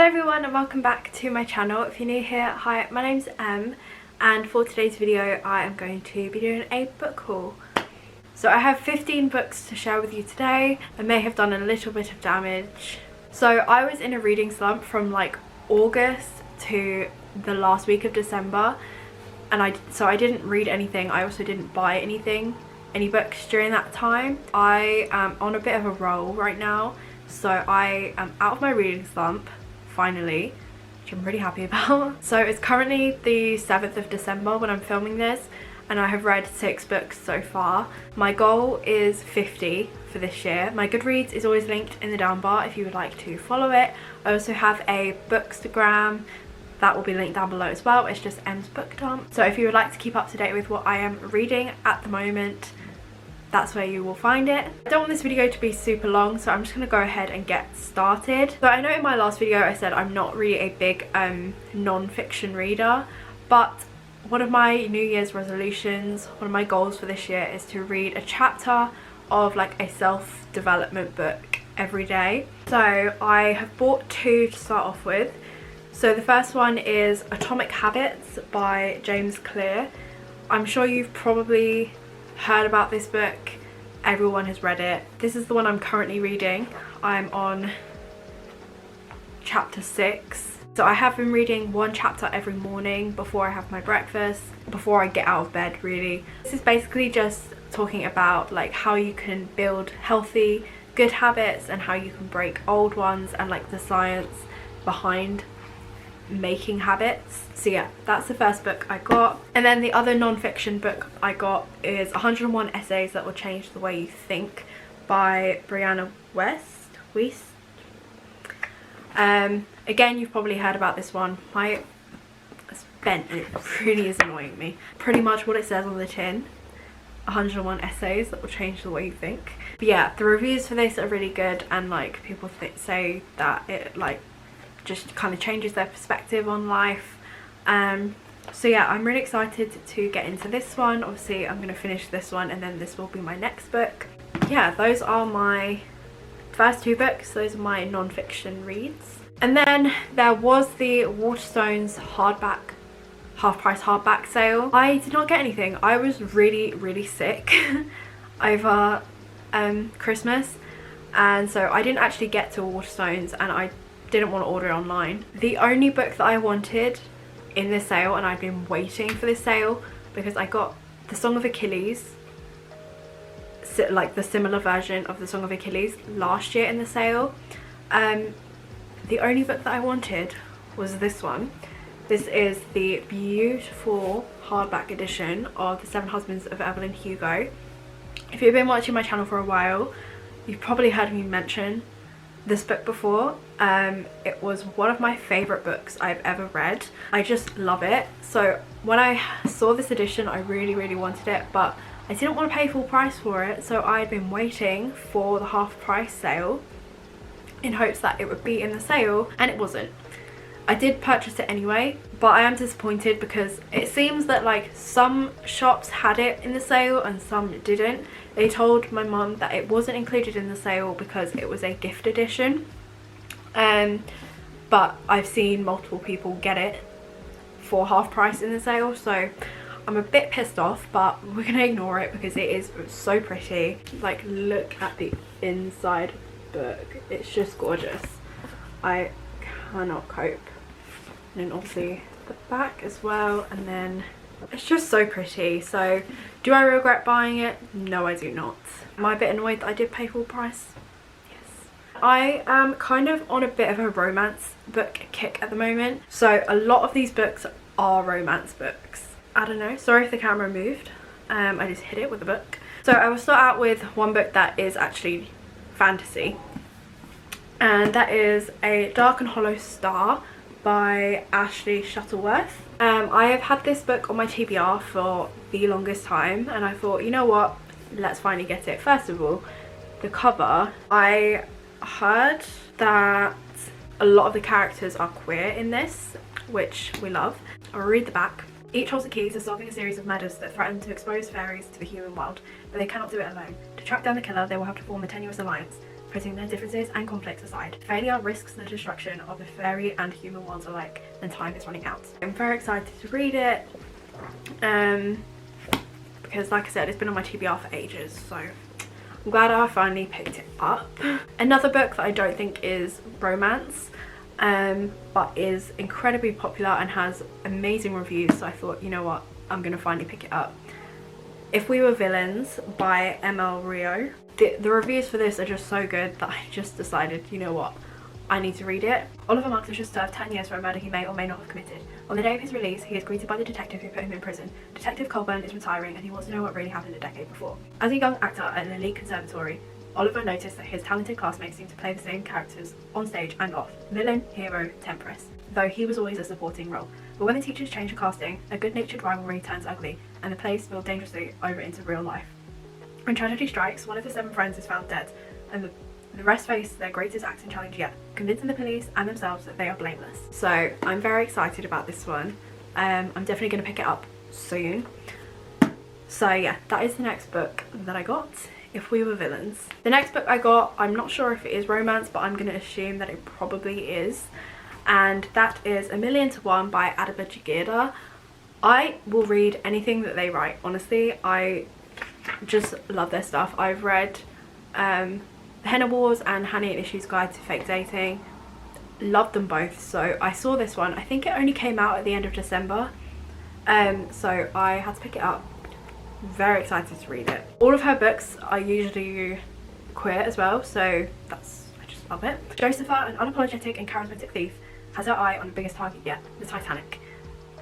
Hello everyone and welcome back to my channel. If you're new here, hi, my name's Em and for today's video I am going to be doing a book haul. So I have 15 books to share with you today. I may have done a little bit of damage. So I was in a reading slump from like August to the last week of December, and I didn't read anything. I also didn't buy any books during that time. I am on a bit of a roll right now, so I am out of my reading slump finally, which I'm really happy about. So it's currently the 7th of December when I'm filming this, and I have read 6 books so far. My goal is 50 for this year. My Goodreads is always linked in the down bar if you would like to follow it. I also have a Bookstagram that will be linked down below as well. It's just Em's Book Dump. So if you would like to keep up to date with what I am reading at the moment, that's where you will find it. I don't want this video to be super long, so I'm just going to go ahead and get started. So I know in my last video I said I'm not really a big non-fiction reader, but one of my New Year's resolutions, one of my goals for this year is to read a chapter of like a self-development book every day. So I have bought 2 to start off with. So the first one is Atomic Habits by James Clear. I'm sure you've probably heard about this book. Everyone has read it. This is the one I'm currently reading. I'm on chapter 6. So I have been reading 1 chapter every morning before I have my breakfast, before I get out of bed really. This is basically just talking about like how you can build healthy, good habits and how you can break old ones, and like the science behind making habits. So yeah, that's the first book I got. And then the other non-fiction book I got is 101 Essays That Will Change the Way You Think by Brianna Wiest. Again, you've probably heard about this one. It's bent and it really is annoying me. Pretty much what it says on the tin, 101 essays that will change the way you think. But yeah, the reviews for this are really good, and like people say that it like just kind of changes their perspective on life. So yeah, I'm really excited to get into this one. Obviously I'm going to finish this one and then this will be my next book. Yeah, those are my first 2 books. Those are my non-fiction reads. And then there was the Waterstones hardback, half-price hardback sale. I did not get anything. I was really sick over Christmas, and so I didn't actually get to Waterstones, and I didn't want to order it online. The only book that I wanted in this sale, and I've been waiting for this sale because I got The Song of Achilles, like the similar version of The Song of Achilles last year in the sale. The only book that I wanted was this one. This is the beautiful hardback edition of The 7 Husbands of Evelyn Hugo. If you've been watching my channel for a while, you've probably heard me mention this book before. It was one of my favorite books I've ever read. I just love it. So when I saw this edition, I really wanted it, but I didn't want to pay full price for it, so I'd been waiting for the half price sale in hopes that it would be in the sale, and it wasn't. I did purchase it anyway, but I am disappointed because it seems that like some shops had it in the sale and some didn't. They told my mum that it wasn't included in the sale because it was a gift edition, but I've seen multiple people get it for half price in the sale, so I'm a bit pissed off, but we're gonna ignore it because it is so pretty. Like, look at the inside book, it's just gorgeous. I cannot cope. And then obviously the back as well, and then it's just so pretty. So do I regret buying it? No, I do not. Am I a bit annoyed that I did pay full price? Yes. I am kind of on a bit of a romance book kick at the moment, so a lot of these books are romance books. I don't know, sorry if the camera moved. I just hit it with a book. So I will start out with one book that is actually fantasy, and that is A Dark and Hollow Star by Ashley Shuttleworth. I have had this book on my TBR for the longest time, and I thought, you know what, let's finally get it. First of all, the cover. I heard that a lot of the characters are queer in this, which we love. I'll read the back. Each holds the key to solving a series of murders that threaten to expose fairies to the human world, but they cannot do it alone. To track down the killer, they will have to form a tenuous alliance. putting their differences and conflicts aside. Failure risks the destruction of the fairy and human worlds alike, and time is running out. I'm very excited to read it, because like I said, it's been on my TBR for ages, so I'm glad I finally picked it up. Another book that I don't think is romance, but is incredibly popular and has amazing reviews, so I thought, you know what, I'm gonna finally pick it up. If We Were Villains by ML Rio. The reviews for this are just so good that I just decided, you know what, I need to read it. Oliver Marks has just served 10 years for a murder he may or may not have committed. On the day of his release, he is greeted by the detective who put him in prison. Detective Colburn is retiring and he wants to know what really happened a decade before. As a young actor at an elite conservatory, Oliver noticed that his talented classmates seemed to play the same characters on stage and off. Villain, hero, temptress. Though he was always a supporting role. But when the teachers change the casting, a good-natured rivalry turns ugly, and the play spills dangerously over into real life. When tragedy strikes, one of the 7 friends is found dead, and the rest face their greatest acting challenge yet, convincing the police and themselves that they are blameless. So I'm very excited about this one. I'm definitely going to pick it up soon. So yeah, that is the next book that I got, If We Were Villains. The next book I got, I'm not sure if it is romance, but I'm going to assume that it probably is. And that is A Million to One by Adaba Jagirda. I will read anything that they write, honestly. I just love their stuff. I've read Henna Wars and Honey and Issues Guide to Fake Dating. Loved them both. So I saw this one. I think it only came out at the end of December. So I had to pick it up. Very excited to read it. All of her books are usually queer as well, so I just love it. Josepha, an unapologetic and charismatic thief, has her eye on the biggest target yet, the Titanic.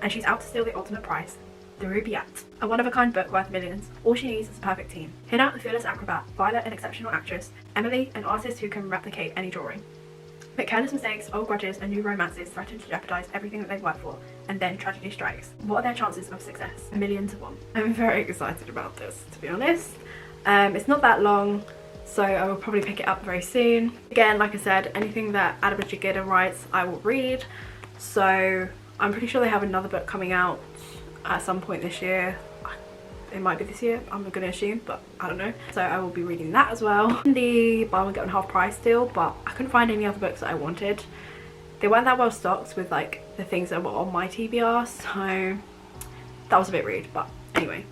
And she's out to steal the ultimate prize, the Rubaiyat, a one-of-a-kind book worth millions. All she needs is a perfect team. Hina, the fearless acrobat, Violet, an exceptional actress, Emily, an artist who can replicate any drawing. But careless mistakes, old grudges and new romances threaten to jeopardise everything that they've worked for, and then tragedy strikes. What are their chances of success? A million to one. I'm very excited about this, to be honest. It's not that long, so I will probably pick it up very soon. Again, like I said, anything that Adaba Jagirda writes, I will read. So I'm pretty sure they have another book coming out at some point this year. It might be this year, I'm going to assume, but I don't know. So I will be reading that as well. The buy one get one half price deal, but I couldn't find any other books that I wanted. They weren't that well stocked with like the things that were on my TBR, so that was a bit rude. But anyway,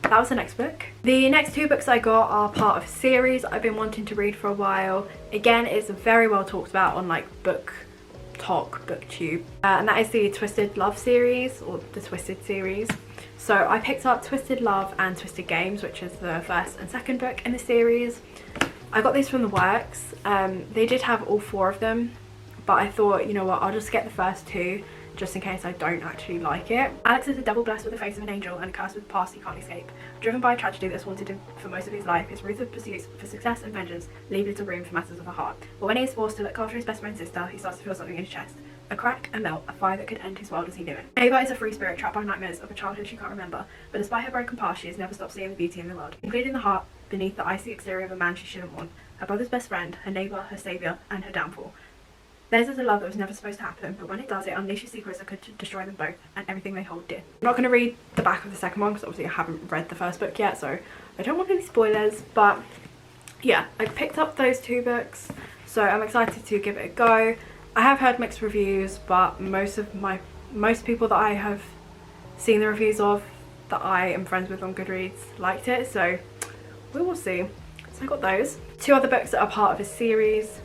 that was the next book. The next 2 books I got are part of a series I've been wanting to read for a while. Again, it's very well talked about on like booktok, booktube, and that is the Twisted Love series, or the Twisted series. So I picked up Twisted Love and Twisted Games, which is the first and second book in the series. I got these from the works. They did have all 4 of them, but I thought, you know what, I'll just get the first 2 just in case I don't actually like it. Alex is a devil blessed with the face of an angel and a curse with a past he can't escape. Driven by a tragedy that's haunted him for most of his life, his ruthless pursuits for success and vengeance leave little room for matters of the heart. But when he is forced to look after his best friend's sister, he starts to feel something in his chest. A crack, a melt, a fire that could end his world as he knew it. Ava is a free spirit trapped by nightmares of a childhood she can't remember, but despite her broken past, she has never stopped seeing the beauty in the world, including the heart beneath the icy exterior of a man she shouldn't want. Her brother's best friend, her neighbour, her saviour, and her downfall. Theirs is a love that was never supposed to happen, but when it does, it unleashes secrets that could destroy them both, and everything they hold dear. I'm not going to read the back of the second one, because obviously I haven't read the first book yet, so I don't want any spoilers, but yeah, I picked up those 2 books, so I'm excited to give it a go. I have heard mixed reviews, but most people that I have seen the reviews of that I am friends with on Goodreads liked it, so we will see. So I got those. 2 other books that are part of a series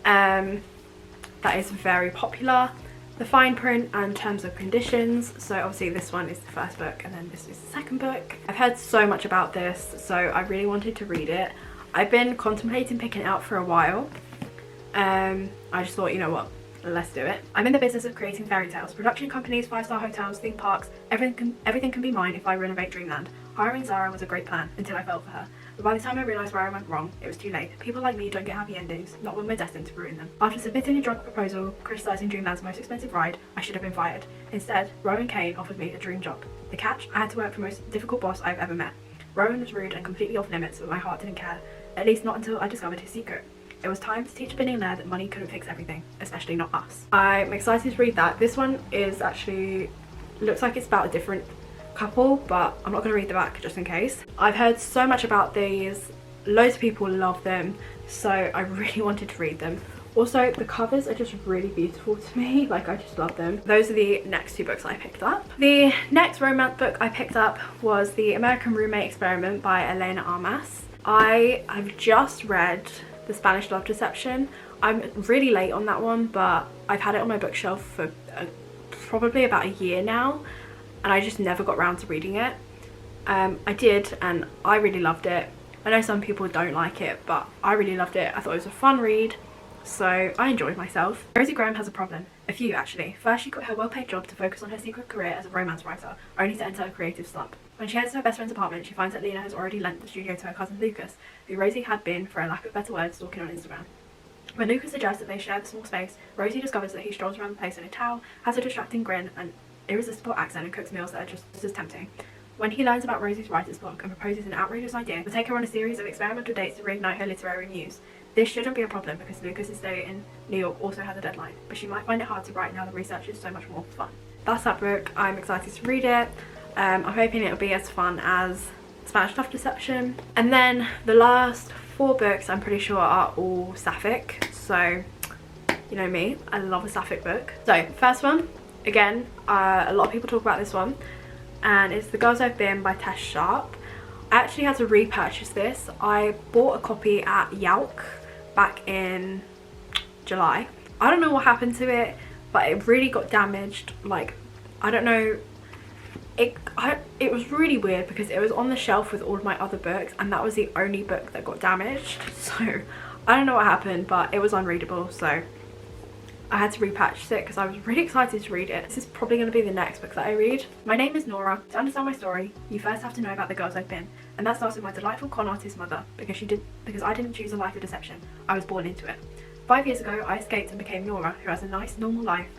that is very popular, The Fine Print and Terms of Conditions. So obviously this one is the first book and then this is the second book. I've heard so much about this, so I really wanted to read it. I've been contemplating picking it up for a while. I just thought, you know what, let's do it. I'm in the business of creating fairy tales. Production companies, 5-star hotels, theme parks, everything can be mine if I renovate Dreamland. Hiring Zara was a great plan until I fell for her. But by the time I realised where I went wrong, it was too late. People like me don't get happy endings, not when we're destined to ruin them. After submitting a drunk proposal criticising Dreamland's most expensive ride, I should have been fired. Instead, Rowan Kane offered me a dream job. The catch? I had to work for the most difficult boss I've ever met. Rowan was rude and completely off limits, but my heart didn't care. At least not until I discovered his secret. It was time to teach a billionaire that money couldn't fix everything, especially not us. I'm excited to read that. This one is actually, looks like it's about a different couple, but I'm not going to read the back just in case. I've heard so much about these. Loads of people love them. so I really wanted to read them. Also, the covers are just really beautiful to me, like I just love them. Those are the next two books I picked up. The next romance book I picked up was The American Roommate Experiment by Elena Armas. I have just read The Spanish Love Deception. I'm really late on that one, but I've had it on my bookshelf for probably about a year now, and I just never got around to reading it. I did, and I really loved it. I know some people don't like it, but I really loved it. I thought it was a fun read, so I enjoyed myself. Rosie Graham has a problem. A few, actually. First, she quit her well-paid job to focus on her secret career as a romance writer, only to enter a creative slump. When she heads to her best friend's apartment, she finds that Lena has already lent the studio to her cousin Lucas, who Rosie had been, for a lack of better words, stalking on Instagram. When Lucas suggests that they share the small space, Rosie discovers that he strolls around the place in a towel, has a distracting grin, an irresistible accent, and cooks meals that are just as tempting. When he learns about Rosie's writer's block and proposes an outrageous idea to take her on a series of experimental dates to reignite her literary muse, this shouldn't be a problem because Lucas's stay in New York also has a deadline, but she might find it hard to write now the research is so much more fun. That's that book. I'm excited to read it. I'm hoping it'll be as fun as Spanish Love Deception. And then the last 4 books I'm pretty sure are all sapphic, so you know me, I love a sapphic book. So first one, again, a lot of people talk about this one, and it's The Girls I've Been by Tess Sharp. I actually had to repurchase this. I bought a copy at Yelk back in July. I don't know what happened to it, but it really got damaged. Like, I don't know, it was really weird because it was on the shelf with all of my other books, and that was the only book that got damaged. So I don't know what happened, but it was unreadable, so I had to repurchase it because I was really excited to read it. This is probably going to be the next book that I read. My name is Nora. To understand my story, you first have to know about the girls I've been, and that starts with my delightful con artist mother, because I didn't choose a life of deception. I was born into it. 5 years ago, I escaped and became Nora, who has a nice, normal life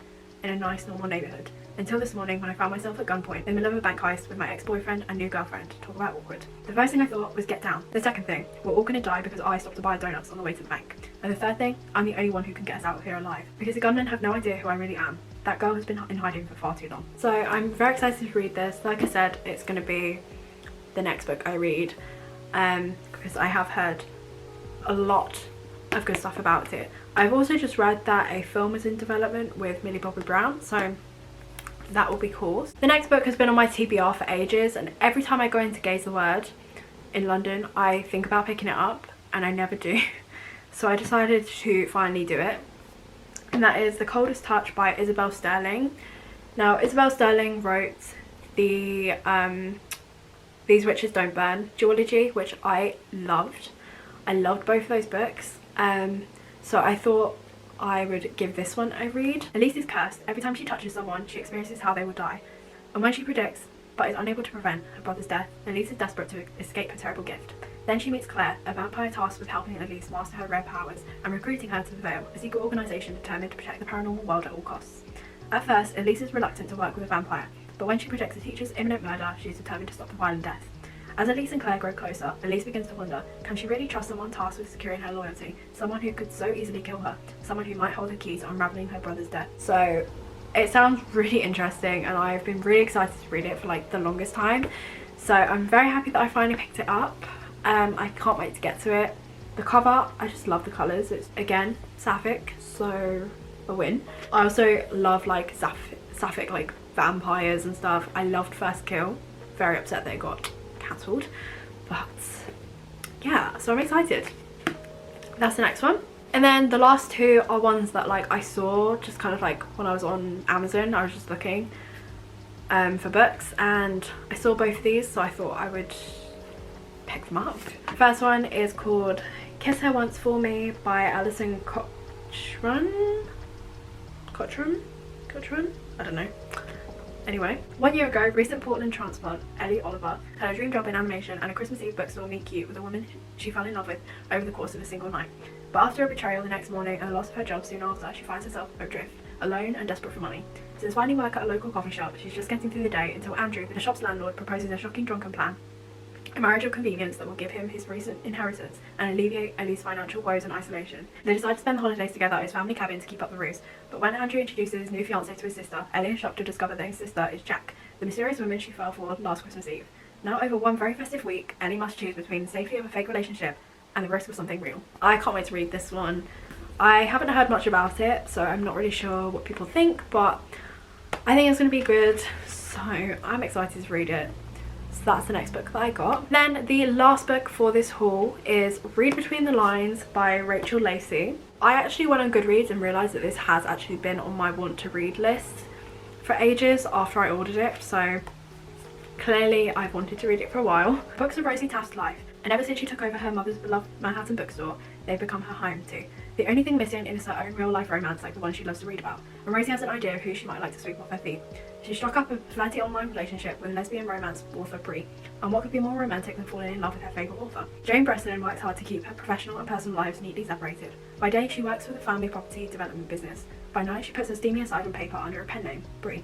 in a nice, normal neighbourhood. Until this morning, when I found myself at gunpoint in the middle of a bank heist with my ex-boyfriend and new girlfriend. Talk about awkward. The first thing I thought was get down. The second thing, we're all going to die because I stopped to buy donuts on the way to the bank. And the third thing, I'm the only one who can get us out of here alive. Because the gunmen have no idea who I really am. That girl has been in hiding for far too long. So I'm very excited to read this. Like I said, it's going to be the next book I read. Because I have heard a lot of good stuff about it. I've also just read that a film is in development with Millie Bobby Brown, so that will be cool. The next book has been on my TBR for ages, and every time I go into Gaze the Word in London, I think about picking it up, and I never do. So I decided to finally do it, and that is The Coldest Touch by Isabel Sterling. Now, Isabel Sterling wrote the These Witches Don't Burn duology, which I loved. I loved both of those books. So I thought I would give this one a read. Elise is cursed. Every time she touches someone, she experiences how they will die. And when she predicts, but is unable to prevent, her brother's death, Elise is desperate to escape her terrible gift. Then she meets Claire, a vampire tasked with helping Elise master her rare powers and recruiting her to the Veil, a secret organisation determined to protect the paranormal world at all costs. At first, Elise is reluctant to work with a vampire, but when she predicts the teacher's imminent murder, she is determined to stop the violent death. As Elise and Claire grow closer, Elise begins to wonder, can she really trust someone tasked with securing her loyalty? Someone who could so easily kill her? Someone who might hold the key to unravelling her brother's death? So it sounds really interesting, and I've been really excited to read it for like the longest time. So I'm very happy that I finally picked it up. I can't wait to get to it. The cover, I just love the colours. It's, again, sapphic, so a win. I also love like sapphic like vampires and stuff. I loved First Kill. Very upset that it got cancelled, but yeah, so I'm excited. That's the next one. And then the last two are ones that like I saw just kind of like when I was on Amazon. I was just looking for books, and I saw both of these, so I thought I would pick them up. The first one is called Kiss Her Once For Me by Alison Cochran? I don't know. Anyway, 1 year ago, recent Portland transplant Ellie Oliver had a dream job in animation and a Christmas Eve bookstore meet cute with a woman she fell in love with over the course of a single night. But after a betrayal the next morning and the loss of her job soon after, she finds herself adrift, alone and desperate for money. Since finding work at a local coffee shop, she's just getting through the day until Andrew, the shop's landlord, proposes a shocking drunken plan. A marriage of convenience that will give him his recent inheritance and alleviate Ellie's financial woes and isolation. They decide to spend the holidays together at his family cabin to keep up the ruse, but when Andrew introduces his new fiancée to his sister, Ellie is shocked to discover that his sister is Jack, the mysterious woman she fell for last Christmas Eve. Now over one very festive week, Ellie must choose between the safety of a fake relationship and the Risk of Something Real. I can't wait to read this one. I haven't heard much about it, so I'm not really sure what people think, but I think it's going to be good, so I'm excited to read it. So that's the next book that I got. Then the last book for this haul is Read Between the Lines by Rachel Lacey. I actually went on Goodreads and realised that this has actually been on my want to read list for ages after I ordered it, so clearly I've wanted to read it for a while. Books of Rosie Taft's life, and ever since she took over her mother's beloved Manhattan bookstore, they've become her home too. The only thing missing is her own real life romance like the one she loves to read about, and Rosie has an idea of who she might like to sweep off her feet. She struck up a flirty online relationship with lesbian romance author Bree, and what could be more romantic than falling in love with her favourite author? Jane Bresnan works hard to keep her professional and personal lives neatly separated. By day she works for the family property development business. By night she puts her steamy aside on paper under a pen name, Bree.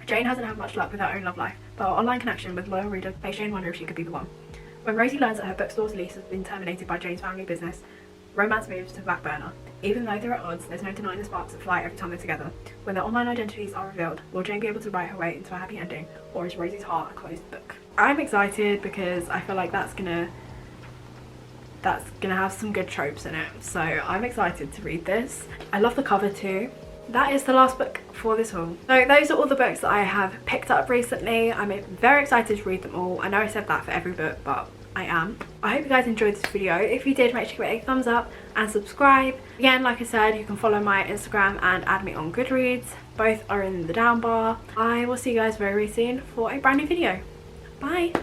Jane hasn't had much luck with her own love life, but her online connection with loyal reader makes Jane wonder if she could be the one. When Rosie learns that her bookstore's lease has been terminated by Jane's family business, romance moves to the back burner. Even though they're at odds, there's no denying the sparks that fly every time they're together. When their online identities are revealed, will Jane be able to write her way into a happy ending, or is Rosie's heart a closed book? I'm excited because I feel like that's gonna have some good tropes in it, so I'm excited to read this. I love the cover too. That is the last book for this haul. So those are all the books that I have picked up recently. I'm very excited to read them all. I know I said that for every book, but I am. I hope you guys enjoyed this video. If you did, make sure to give it a thumbs up and subscribe. Again, like I said, you can follow my Instagram and add me on Goodreads. Both are in the down bar. I will see you guys very soon for a brand new video. Bye!